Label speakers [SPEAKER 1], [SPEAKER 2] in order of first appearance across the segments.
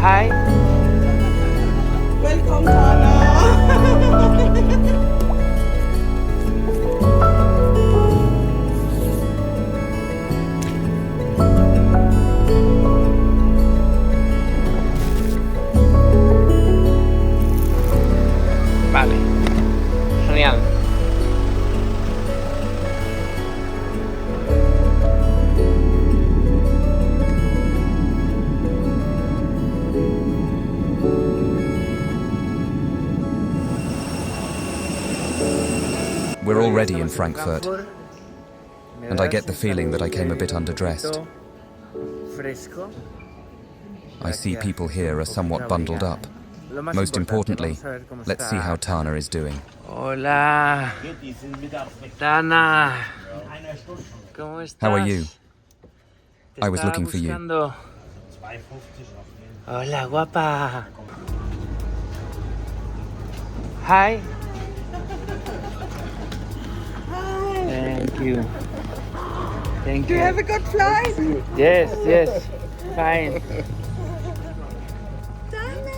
[SPEAKER 1] Hi.
[SPEAKER 2] Welcome, Tana.
[SPEAKER 1] Vale. Genial.
[SPEAKER 3] We're already in Frankfurt, and I get the feeling that I came a bit underdressed. I see people here are somewhat bundled up. Most importantly, let's see how Tana is doing.
[SPEAKER 1] Hola. Tana. ¿Cómo estás?
[SPEAKER 3] How are you?
[SPEAKER 1] Te
[SPEAKER 3] I was
[SPEAKER 1] estaba
[SPEAKER 3] looking for you.
[SPEAKER 1] buscando. Hola, guapa. Hi. Thank you. Thank
[SPEAKER 2] Do
[SPEAKER 1] you.
[SPEAKER 2] you have a good flight?
[SPEAKER 1] Yes, fine.
[SPEAKER 2] Tana.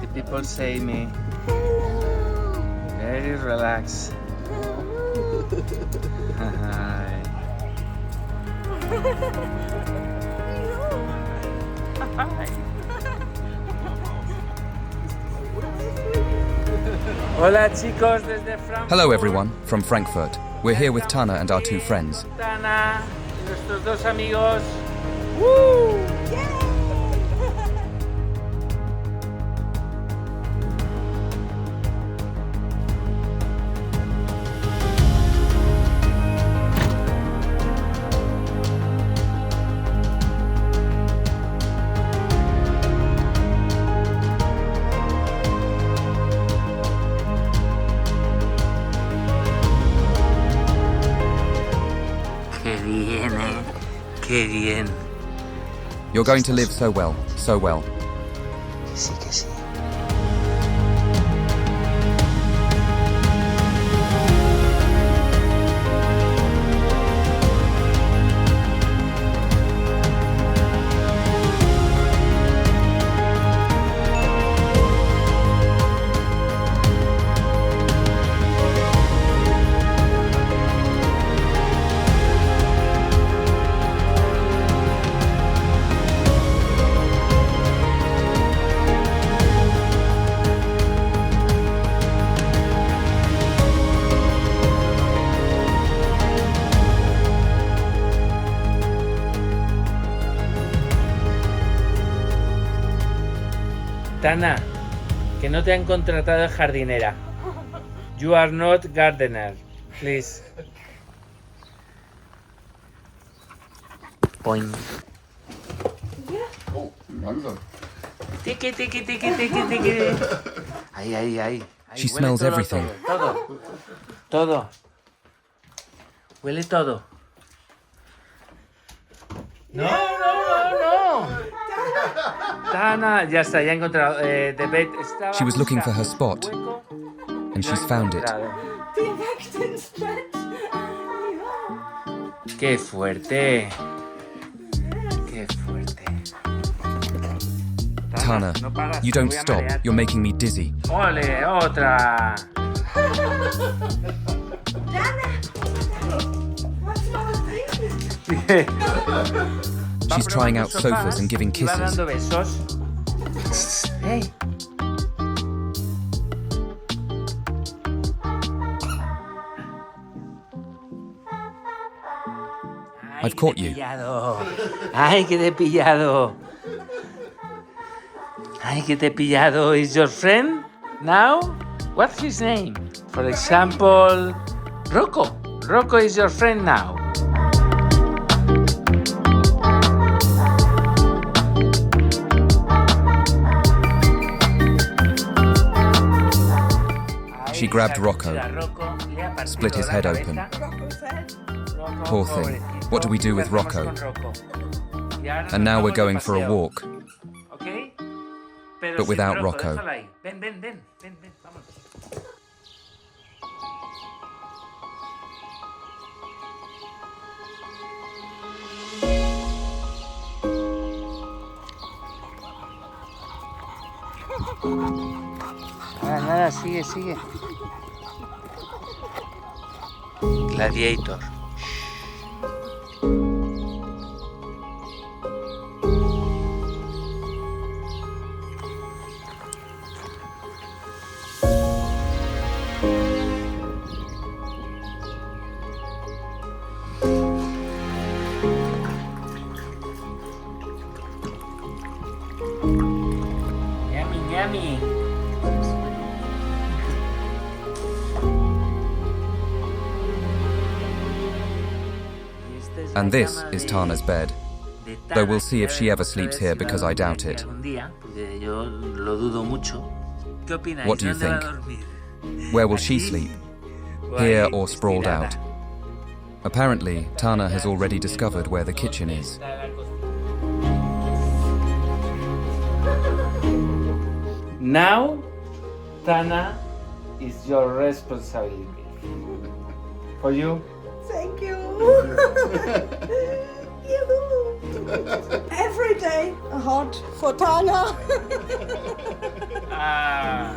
[SPEAKER 1] The people say me
[SPEAKER 2] Hello.
[SPEAKER 1] very relaxed. Hi. Hola chicos desde Frankfurt.
[SPEAKER 3] Hello everyone, from Frankfurt. We're here with Tana and our two friends.
[SPEAKER 1] Tana y nuestros dos amigos. ¡Woo! Qué bien, qué bien.
[SPEAKER 3] You're going to live so well, so well.
[SPEAKER 1] Que sí, que sí. Tana, que no te han contratado de jardinera. You are not gardener, please. Point.
[SPEAKER 4] Oh, langsam.
[SPEAKER 1] Tiki, tiki, tiki, tiki, tiki. Ahí.
[SPEAKER 3] She
[SPEAKER 1] Huele
[SPEAKER 3] smells
[SPEAKER 1] todo,
[SPEAKER 3] everything.
[SPEAKER 1] Todo. Huele todo. No. Tana, ya está, ya he encontrado. The bed estaba.
[SPEAKER 3] She was looking for her spot,
[SPEAKER 1] Hueco.
[SPEAKER 3] and she's found it.
[SPEAKER 2] Direkt ins Bett. Ja.
[SPEAKER 1] Qué fuerte.
[SPEAKER 3] Tana,
[SPEAKER 1] no paras,
[SPEAKER 3] you
[SPEAKER 1] te
[SPEAKER 3] don't
[SPEAKER 1] voy a
[SPEAKER 3] stop.
[SPEAKER 1] marear.
[SPEAKER 3] You're making me dizzy.
[SPEAKER 1] Ole, otra.
[SPEAKER 2] What's wrong with you?
[SPEAKER 3] She's trying out sofas and giving
[SPEAKER 1] y va
[SPEAKER 3] kisses.
[SPEAKER 1] dando besos. Hey.
[SPEAKER 3] I've caught you.
[SPEAKER 1] Ay, que te he pillado. Ay, que te he pillado. Is your friend now? What's his name? For example, Rocco. Rocco is your friend now.
[SPEAKER 3] She grabbed Rocco, split his head open.
[SPEAKER 2] Rocco's head.
[SPEAKER 3] Poor thing. What do we do with Rocco? And now we're going for a walk. But without Rocco.
[SPEAKER 1] Ven, vamos. Nada, nada, sigue, sigue. Gladiator. Yummy, yummy.
[SPEAKER 3] And this is Tana's bed. Though we'll see if she ever sleeps here because I doubt it. What do you think? Where will she sleep? Here or sprawled out? Apparently, Tana has already discovered where the kitchen is.
[SPEAKER 1] Now, Tana, is your responsibility. For you?
[SPEAKER 2] Thank you. Yoo-hoo. Every day hot for Tana.
[SPEAKER 1] Ah,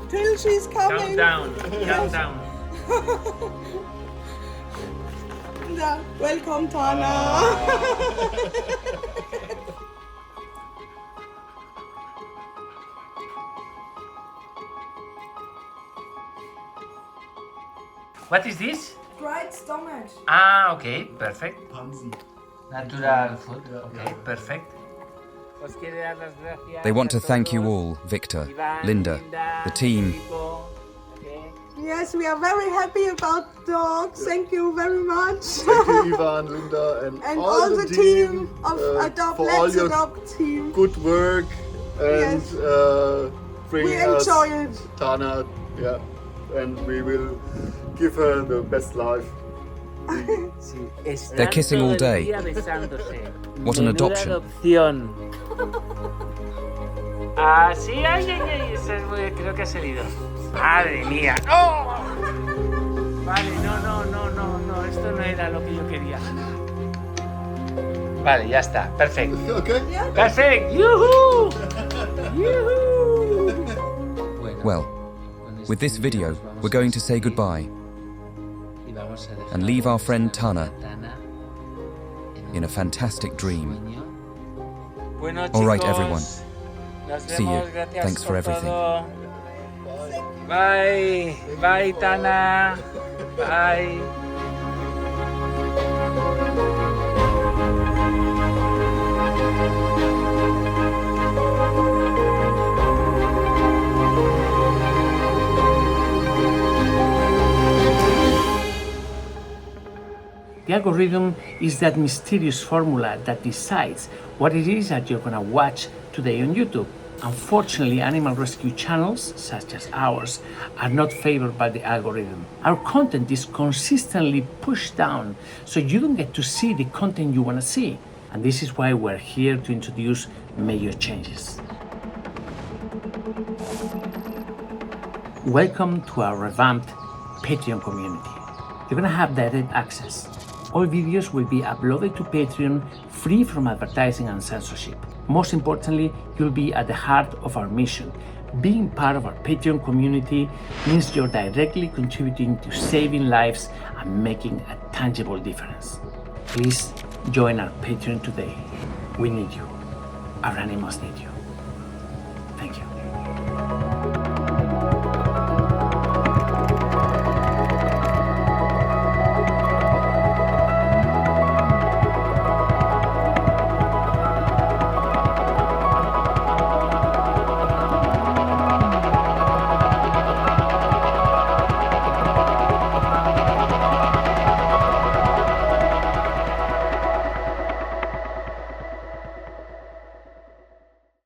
[SPEAKER 2] Till she's coming.
[SPEAKER 1] countdown, countdown.
[SPEAKER 2] Yeah, welcome, Tana.
[SPEAKER 1] What is this?
[SPEAKER 2] Dried stomach.
[SPEAKER 1] Ah, okay, perfect. Natural food, okay, perfect.
[SPEAKER 3] They want to thank you all, Viktor, Linda, the team.
[SPEAKER 2] Yes, we are very happy about dogs. Thank you very much.
[SPEAKER 4] Thank you, Ivan, Linda, and
[SPEAKER 2] all the team of
[SPEAKER 4] for all
[SPEAKER 2] Let's
[SPEAKER 4] your
[SPEAKER 2] Adopt team.
[SPEAKER 4] good work and
[SPEAKER 2] Yes.
[SPEAKER 4] bringing
[SPEAKER 2] We
[SPEAKER 4] us
[SPEAKER 2] enjoy it.
[SPEAKER 4] Tana, yeah, and we will give her the best life.
[SPEAKER 3] They're kissing all day. What an adoption.
[SPEAKER 1] Ah, sí, ay, ay, ay, esa es muy- creo que ha salido. Madre mía. ¡Oh! Vale, no, esto no era lo que yo quería. Vale, ya está, perfecto.
[SPEAKER 4] Okay?
[SPEAKER 1] Perfect, yuhu! Yuhu!
[SPEAKER 3] Well, with this video, we're going to say goodbye and leave our friend Tana in a fantastic dream. All right, everyone. See you. Thanks for everything.
[SPEAKER 1] Bye. Bye, Tana. Bye. The algorithm is that mysterious formula that decides what it is that you're gonna watch today on YouTube. Unfortunately, animal rescue channels, such as ours, are not favored by the algorithm. Our content is consistently pushed down, so you don't get to see the content you wanna see. And this is why we're here to introduce major changes. Welcome to our revamped Patreon community. You're gonna have direct access. All videos will be uploaded to Patreon free from advertising and censorship. Most importantly, you'll be at the heart of our mission. Being part of our Patreon community means you're directly contributing to saving lives and making a tangible difference. Please join our Patreon today. We need you. Our animals need you. Thank you.